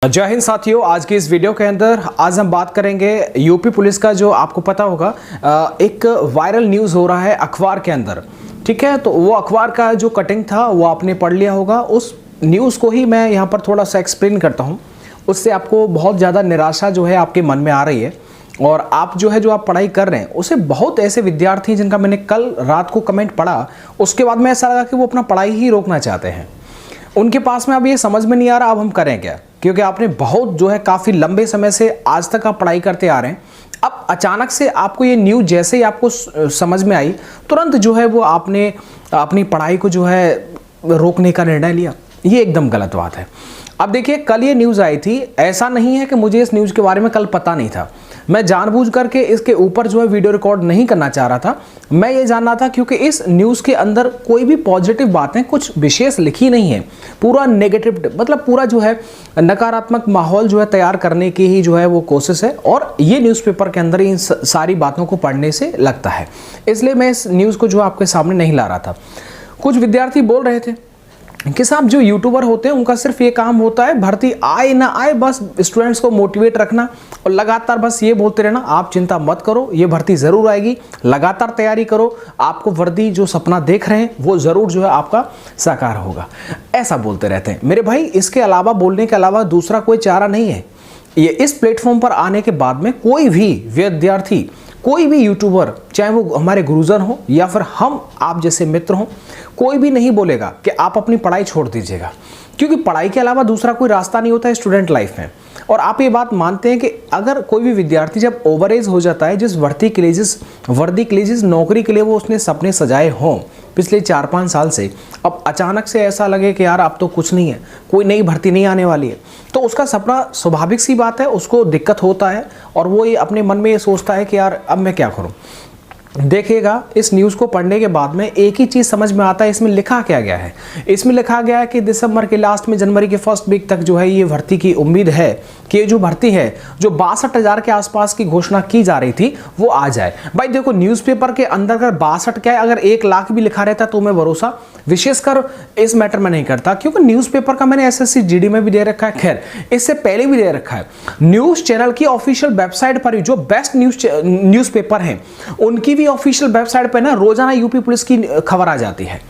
जय हिंद साथियों, आज की इस वीडियो के अंदर आज हम बात करेंगे यूपी पुलिस का। जो आपको पता होगा एक वायरल न्यूज़ हो रहा है अखबार के अंदर, ठीक है। तो वो अखबार का जो कटिंग था वो आपने पढ़ लिया होगा। उस न्यूज़ को ही मैं यहाँ पर थोड़ा सा एक्सप्लेन करता हूँ। उससे आपको बहुत ज़्यादा निराशा जो है आपके मन में आ रही है, और आप जो है जो आप पढ़ाई कर रहे हैं उसे बहुत ऐसे विद्यार्थी जिनका मैंने कल रात को कमेंट पढ़ा, उसके बाद में ऐसा लगा कि वो अपना पढ़ाई ही रोकना चाहते हैं। उनके पास में अब ये समझ में नहीं आ रहा अब हम करें क्या, क्योंकि आपने बहुत जो है काफ़ी लंबे समय से आज तक आप पढ़ाई करते आ रहे हैं। अब अचानक से आपको ये न्यूज़ जैसे ही आपको समझ में आई, तुरंत जो है वो आपने अपनी पढ़ाई को जो है रोकने का निर्णय लिया। ये एकदम गलत बात है। अब देखिए, कल ये न्यूज़ आई थी, ऐसा नहीं है कि मुझे इस न्यूज़ के बारे में कल पता नहीं था। मैं जानबूझ करके इसके ऊपर जो है वीडियो रिकॉर्ड नहीं करना चाह रहा था। मैं ये जानना था क्योंकि इस न्यूज़ के अंदर कोई भी पॉजिटिव बातें कुछ विशेष लिखी नहीं है। पूरा नेगेटिव, मतलब पूरा जो है नकारात्मक माहौल जो है तैयार करने की ही जो है वो कोशिश है, और ये न्यूज़पेपर के अंदर इन सारी बातों को पढ़ने से लगता है। इसलिए मैं इस न्यूज़ को जो आपके सामने नहीं ला रहा था। कुछ विद्यार्थी बोल रहे थे कि साहब जो यूट्यूबर होते हैं उनका सिर्फ ये काम होता है, भर्ती आए ना आए बस स्टूडेंट्स को मोटिवेट रखना और लगातार बस ये बोलते रहना, आप चिंता मत करो, ये भर्ती ज़रूर आएगी, लगातार तैयारी करो, आपको वर्दी जो सपना देख रहे हैं वो ज़रूर जो है आपका साकार होगा। ऐसा बोलते रहते हैं। मेरे भाई, इसके अलावा, बोलने के अलावा दूसरा कोई चारा नहीं है। ये इस प्लेटफॉर्म पर आने के बाद में कोई भी विद्यार्थी, कोई भी यूट्यूबर, चाहे वो हमारे गुरुजन हो या फिर हम आप जैसे मित्र हों, कोई भी नहीं बोलेगा कि आप अपनी पढ़ाई छोड़ दीजिएगा, क्योंकि पढ़ाई के अलावा दूसरा कोई रास्ता नहीं होता है स्टूडेंट लाइफ में। और आप ये बात मानते हैं कि अगर कोई भी विद्यार्थी जब ओवर एज हो जाता है, जिस वर्दी के लिए जिस नौकरी के लिए वो उसने सपने सजाए हों पिछले 4-5 साल से, अब अचानक से ऐसा लगे कि यार अब तो कुछ नहीं है, कोई नई भर्ती नहीं आने वाली है, तो उसका सपना, स्वाभाविक सी बात है, उसको दिक्कत होता है और वो ये अपने मन में ये सोचता है कि यार अब मैं क्या करूं। देखिएगा, इस न्यूज़ को पढ़ने के बाद में एक ही चीज़ समझ में आता है, इसमें लिखा क्या गया है। इसमें लिखा गया है कि दिसंबर के लास्ट में जनवरी के फर्स्ट वीक तक जो है ये भर्ती की उम्मीद है कि ये जो भर्ती है जो 62,000 के आसपास की घोषणा की जा रही थी वो आ जाए। भाई देखो, न्यूज़पेपर के अंदर अगर 62 क्या है, अगर 1 लाख भी लिखा रहता तो मैं भरोसा विशेषकर इस मैटर में नहीं करता, क्योंकि न्यूज़पेपर का मैंने SSC GD में भी दे रखा है, खैर इससे पहले भी दे रखा है। न्यूज़ चैनल की ऑफिशियल वेबसाइट पर ही जो बेस्ट न्यूज़पेपर हैं उनकी भी ऑफिशियल वेबसाइट पे ना रोजाना यूपी पुलिस की खबर आ जाती है।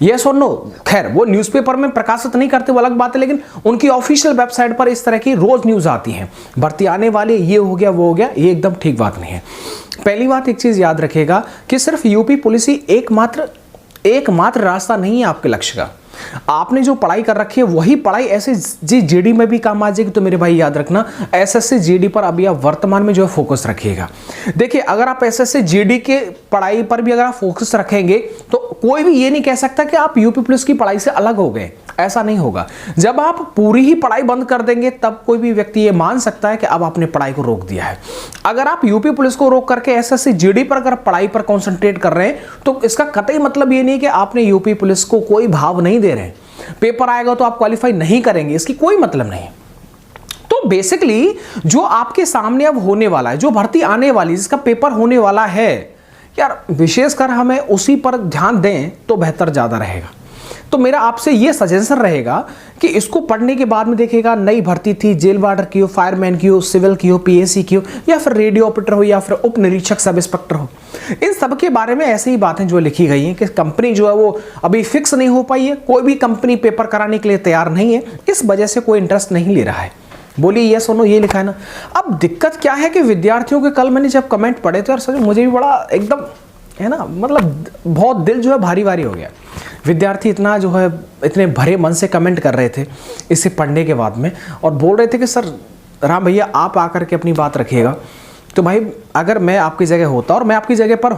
यस और नो, खैर वो न्यूज़पेपर में प्रकाशित नहीं करते, वो अलग बात है, लेकिन उनकी ऑफिशियल वेबसाइट पर इस तरह की रोज न्यूज आती है, भर्ती आने वाली, ये हो गया वो हो गया। ये एकदम ठीक बात नहीं है। पहली बात, एक चीज याद रखिएगा कि सिर्फ यूपी पुलिस ही एकमात्र रास्ता नहीं है आपके लक्ष्य का। आपने जो पढ़ाई कर रखी है वही पढ़ाई SSC GD में भी काम आ जाएगी। तो मेरे भाई याद रखना, SSC GD पर अभी आप वर्तमान में जो है फोकस रखिएगा। देखिए, अगर आप SSC GD के पढ़ाई पर भी अगर आप फोकस रखेंगे तो कोई भी ये नहीं कह सकता कि आप यूपी पुलिस की पढ़ाई से अलग हो गए। ऐसा नहीं होगा। जब आप पूरी ही पढ़ाई बंद कर देंगे तब कोई भी व्यक्ति ये मान सकता है कि अब आपने पढ़ाई को रोक दिया है। अगर आप यूपी पुलिस को रोक करके SSC GD पर अगर पढ़ाई पर कंसंट्रेट कर रहे हैं तो इसका कतई मतलब ये नहीं कि आपने यूपी पुलिस को कोई भाव नहीं दे रहे हैं। पेपर आएगा तो आप क्वालिफाई नहीं करेंगे, इसकी कोई मतलब नहीं। तो बेसिकली जो आपके सामने अब होने वाला है, जो भर्ती आने वाली, जिसका पेपर होने वाला है, यार विशेषकर हमें उसी पर ध्यान दें तो बेहतर ज्यादा रहेगा। तो मेरा आपसे ये सजेशन रहेगा कि इसको पढ़ने के बाद में देखिएगा, नई भर्ती थी, जेल वार्डर की हो, फायरमैन की हो, सिविल की हो, PSC की हो, या फिर रेडियो ऑपरेटर हो, या फिर उप निरीक्षक सब इंस्पेक्टर हो, इन सब के बारे में ऐसे ही बातें जो लिखी गई हैं कि कंपनी जो है वो अभी फिक्स नहीं हो पाई है, कोई भी कंपनी पेपर कराने के लिए तैयार नहीं है, इस वजह से कोई इंटरेस्ट नहीं ले रहा है। बोलिए यस और नो, ये लिखा है ना। अब दिक्कत क्या है कि विद्यार्थियों के कल मैंने जब कमेंट पढ़े थे, और सच मुझे भी बड़ा एकदम है ना, मतलब बहुत दिल जो है भारी भारी हो गया। विद्यार्थी इतना जो है इतने भरे मन से कमेंट कर रहे थे इसे पढ़ने के बाद में, और बोल रहे थे कि सर राम भैया आप आकर के अपनी बात रखिएगा। तो भाई, अगर मैं आपकी जगह होता, और मैं आपकी जगह पर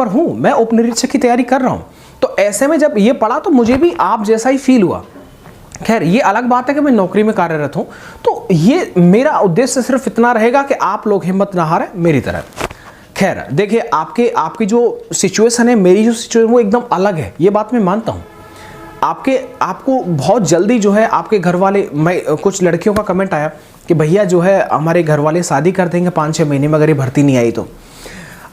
हूँ, मैं उप निरीक्षक की तैयारी कर रहा हूँ, तो ऐसे में जब ये पढ़ा तो मुझे भी आप जैसा ही फील हुआ। खैर ये अलग बात है कि मैं नौकरी में कार्यरत हूँ, तो ये मेरा उद्देश्य सिर्फ इतना रहेगा कि आप लोग हिम्मत ना हारें मेरी तरह। खैर देखिए, आपकी जो सिचुएशन है, मेरी जो सिचुएशन वो एकदम अलग है, ये बात मैं मानता हूँ। आपको बहुत जल्दी जो है आपके घर वाले, मैं कुछ लड़कियों का कमेंट आया कि भैया जो है हमारे घर वाले शादी कर देंगे 5-6 महीने में अगर ये भर्ती नहीं आई तो।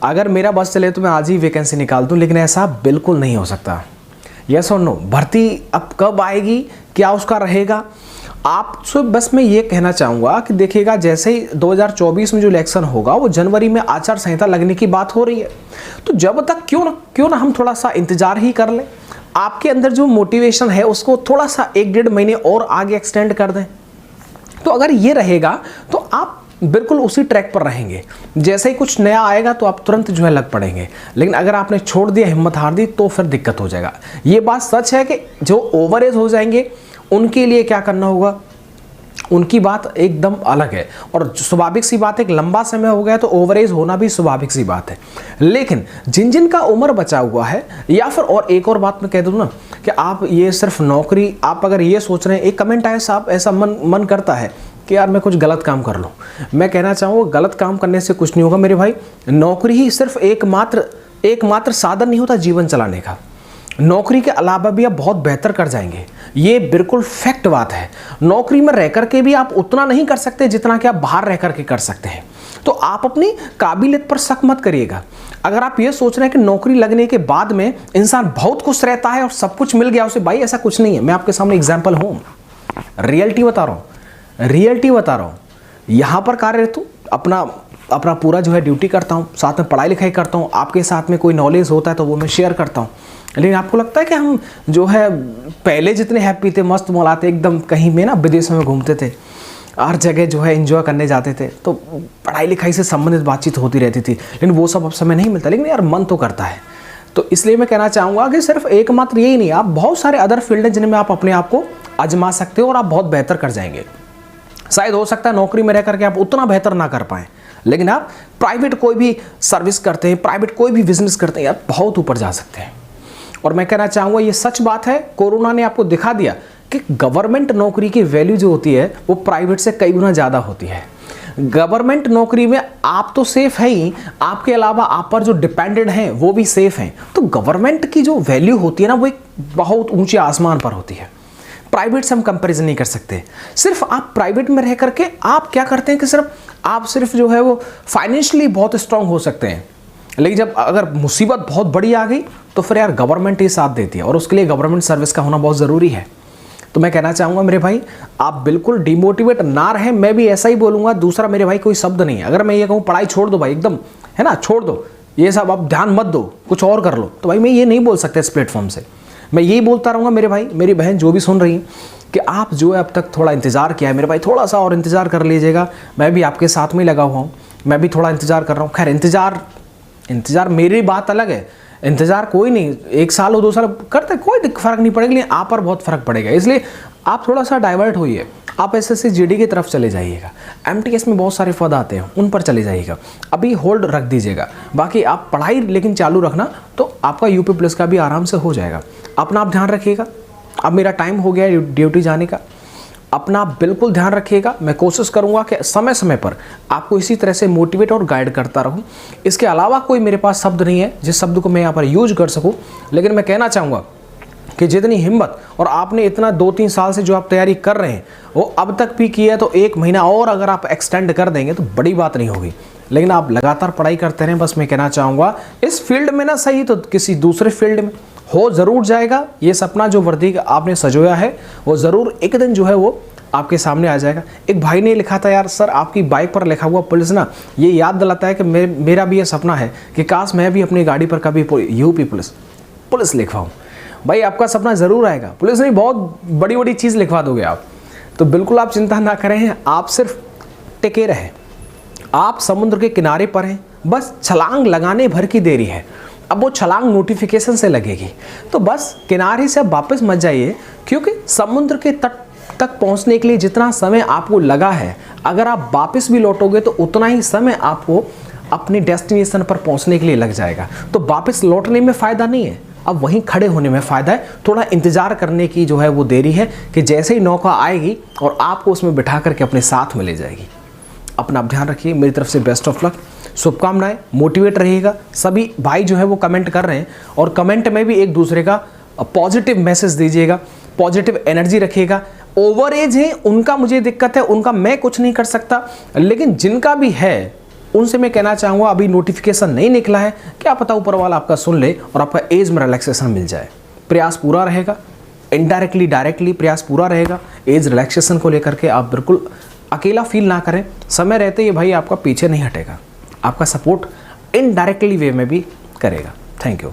अगर मेरा बस चले तो मैं आज ही वैकेंसी निकाल दूं, लेकिन ऐसा बिल्कुल नहीं हो सकता। यस और नो, भर्ती अब कब आएगी, क्या उसका रहेगा, आपसे बस मैं ये कहना चाहूँगा कि देखिएगा, जैसे ही 2024 में जो इलेक्शन होगा वो जनवरी में आचार संहिता लगने की बात हो रही है, तो जब तक क्यों ना हम थोड़ा सा इंतजार ही कर लें। आपके अंदर जो मोटिवेशन है उसको थोड़ा सा 1-1.5 महीने और आगे एक्सटेंड कर दें। तो अगर ये रहेगा तो आप बिल्कुल उसी ट्रैक पर रहेंगे। जैसे ही कुछ नया आएगा तो आप तुरंत जो है लग पड़ेंगे, लेकिन अगर आपने छोड़ दिया, हिम्मत हार दी, तो फिर दिक्कत हो जाएगा। ये बात सच है कि जो ओवर एज हो जाएंगे उनके लिए क्या करना होगा, उनकी बात एकदम अलग है। और स्वाभाविक सी बात है, एक लंबा समय हो गया तो ओवर एज होना भी स्वाभाविक सी बात है। लेकिन जिन जिन का उम्र बचा हुआ है, या फिर और एक और बात मैं कह दूँ ना कि आप ये सिर्फ नौकरी, आप अगर ये सोच रहे हैं, एक कमेंट आया साहब, ऐसा मन करता है कि यार मैं कुछ गलत काम कर लूँ। मैं कहना चाहूँगा गलत काम करने से कुछ नहीं होगा मेरे भाई। नौकरी ही सिर्फ एकमात्र साधन नहीं होता जीवन चलाने का। नौकरी के अलावा भी आप बहुत बेहतर कर जाएंगे, ये बिल्कुल फैक्ट बात है। नौकरी में रह करके भी आप उतना नहीं कर सकते जितना कि आप बाहर रह करके कर सकते हैं। तो आप अपनी काबिलियत पर शक मत करिएगा। अगर आप ये सोच रहे हैं कि नौकरी लगने के बाद में इंसान बहुत खुश रहता है और सब कुछ मिल गया उसे, भाई ऐसा कुछ नहीं है। मैं आपके सामने एग्जाम्पल हूँ, रियलिटी बता रहा हूँ। यहाँ पर कार्यरत हूँ, अपना पूरा जो है ड्यूटी करता हूँ, साथ में पढ़ाई लिखाई करता हूँ। आपके साथ में कोई नॉलेज होता है तो वो मैं शेयर करता हूँ। लेकिन आपको लगता है कि हम जो है पहले जितने हैप्पी थे, मस्त मौलाते, एकदम कहीं में ना विदेशों में घूमते थे, हर जगह जो है एंजॉय करने जाते थे, तो पढ़ाई लिखाई से संबंधित बातचीत होती रहती थी, लेकिन वो सब अब समय नहीं मिलता। लेकिन यार मन तो करता है। तो इसलिए मैं कहना चाहूँगा कि सिर्फ एकमात्र यही नहीं, आप बहुत सारे अदर फील्ड हैं जिनमें आप अपने आप को आजमा सकते हो और आप बहुत बेहतर कर जाएंगे। शायद हो सकता है नौकरी में रह करके आप उतना बेहतर ना कर पाएँ, लेकिन आप प्राइवेट कोई भी सर्विस करते हैं, प्राइवेट कोई भी बिजनेस करते हैं, यार बहुत ऊपर जा सकते हैं। और मैं कहना चाहूँगा ये सच बात है, कोरोना ने आपको दिखा दिया कि गवर्नमेंट नौकरी की वैल्यू जो होती है वो प्राइवेट से कई गुना ज़्यादा होती है। गवर्नमेंट नौकरी में आप तो सेफ है ही, आपके अलावा आप पर जो डिपेंडेंट हैं वो भी सेफ हैं। तो गवर्नमेंट की जो वैल्यू होती है ना, वो एक बहुत ऊंचे आसमान पर होती है। प्राइवेट से हम कंपैरिजन नहीं कर सकते। सिर्फ आप प्राइवेट में रह करके आप क्या करते हैं कि आप सिर्फ जो है वो फाइनेंशियली बहुत स्ट्रांग हो सकते हैं, लेकिन जब अगर मुसीबत बहुत बड़ी आ गई तो फिर यार गवर्नमेंट ही साथ देती है, और उसके लिए गवर्नमेंट सर्विस का होना बहुत ज़रूरी है। तो मैं कहना चाहूँगा मेरे भाई, आप बिल्कुल डिमोटिवेट ना रहें। मैं भी ऐसा ही बोलूँगा, दूसरा मेरे भाई कोई शब्द नहीं है। अगर मैं ये कहूँ पढ़ाई छोड़ दो भाई, एकदम है ना, छोड़ दो ये सब, आप ध्यान मत दो, कुछ और कर लो, तो भाई मैं ये नहीं बोल सकता इस प्लेटफॉर्म से। मैं यही बोलता रहूँगा मेरे भाई, मेरी बहन जो भी सुन रही हैं, कि आप जो है अब तक थोड़ा इंतज़ार किया है मेरे भाई, थोड़ा सा और इंतज़ार कर लीजिएगा। मैं भी आपके साथ में लगा हुआ हूँ, मैं भी थोड़ा इंतज़ार कर रहा हूँ। खैर इंतज़ार मेरी बात अलग है, इंतज़ार कोई नहीं, 1 साल हो 2 साल करते कोई फ़र्क नहीं पड़ेगा, लेकिन आप पर बहुत फ़र्क पड़ेगा। इसलिए आप थोड़ा सा डाइवर्ट होइए, आप SSC GD की तरफ चले जाइएगा। MTS में बहुत सारे पद आते हैं, उन पर चले जाइएगा, अभी होल्ड रख दीजिएगा। बाकी आप पढ़ाई लेकिन चालू रखना, तो आपका UP पुलिस का भी आराम से हो जाएगा। अपना आप ध्यान रखिएगा। अब मेरा टाइम हो गया है ड्यूटी जाने का, अपना बिल्कुल ध्यान रखिएगा। मैं कोशिश करूंगा कि समय समय पर आपको इसी तरह से मोटिवेट और गाइड करता रहूं। इसके अलावा कोई मेरे पास शब्द नहीं है जिस शब्द को मैं यहाँ पर यूज कर सकूं। लेकिन मैं कहना चाहूँगा कि जितनी हिम्मत और आपने इतना 2-3 साल से जो आप तैयारी कर रहे हैं वो अब तक भी की है, तो 1 महीना और अगर आप एक्सटेंड कर देंगे तो बड़ी बात नहीं होगी। लेकिन आप लगातार पढ़ाई करते रहें। बस मैं कहना चाहूँगा इस फील्ड में ना सही तो किसी दूसरे फील्ड में हो ज़रूर जाएगा। ये सपना जो वर्दी का आपने सजोया है वो ज़रूर एक दिन जो है वो आपके सामने आ जाएगा। एक भाई ने लिखा था, यार सर आपकी बाइक पर लिखा हुआ पुलिस ना ये याद दिलाता है कि मेरा भी ये सपना है कि काश मैं भी अपनी गाड़ी पर कभी UP पुलिस लिखवाऊँ। भाई आपका सपना ज़रूर आएगा, पुलिस नहीं बहुत बड़ी बड़ी चीज़ लिखवा दोगे आप। तो बिल्कुल आप चिंता ना करें, आप सिर्फ टिके रहें। आप समुद्र के किनारे पर हैं, बस छलांग लगाने भर की देरी है। अब वो छलांग नोटिफिकेशन से लगेगी, तो बस किनारे से अब वापस मत जाइए, क्योंकि समुद्र के तट तक पहुंचने के लिए जितना समय आपको लगा है, अगर आप वापस भी लौटोगे तो उतना ही समय आपको अपनी डेस्टिनेशन पर पहुंचने के लिए लग जाएगा। तो वापस लौटने में फ़ायदा नहीं है, अब वहीं खड़े होने में फ़ायदा है। थोड़ा इंतज़ार करने की जो है वो देरी है कि जैसे ही नौका आएगी और आपको उसमें बिठा करके अपने साथ में ले जाएगी। अपना ध्यान रखिए। मेरी तरफ से बेस्ट ऑफ लक, शुभकामनाएं, मोटिवेट रहिएगा। सभी भाई जो है वो कमेंट कर रहे हैं, और कमेंट में भी एक दूसरे का पॉजिटिव मैसेज दीजिएगा, पॉजिटिव एनर्जी रखिएगा। ओवर एज है उनका मुझे दिक्कत है, उनका मैं कुछ नहीं कर सकता, लेकिन जिनका भी है उनसे मैं कहना चाहूँगा अभी नोटिफिकेशन नहीं निकला है, क्या पता ऊपर वाला आपका सुन ले और आपका एज में रिलैक्सेशन मिल जाए। प्रयास पूरा रहेगा। इनडायरेक्टली डायरेक्टली प्रयास पूरा रहेगा एज रिलैक्सेशन को लेकर के। आप बिल्कुल अकेला फील ना करें, समय रहते ये भाई आपका पीछे नहीं हटेगा, आपका सपोर्ट इनडायरेक्टली वे में भी करेगा। Thank you.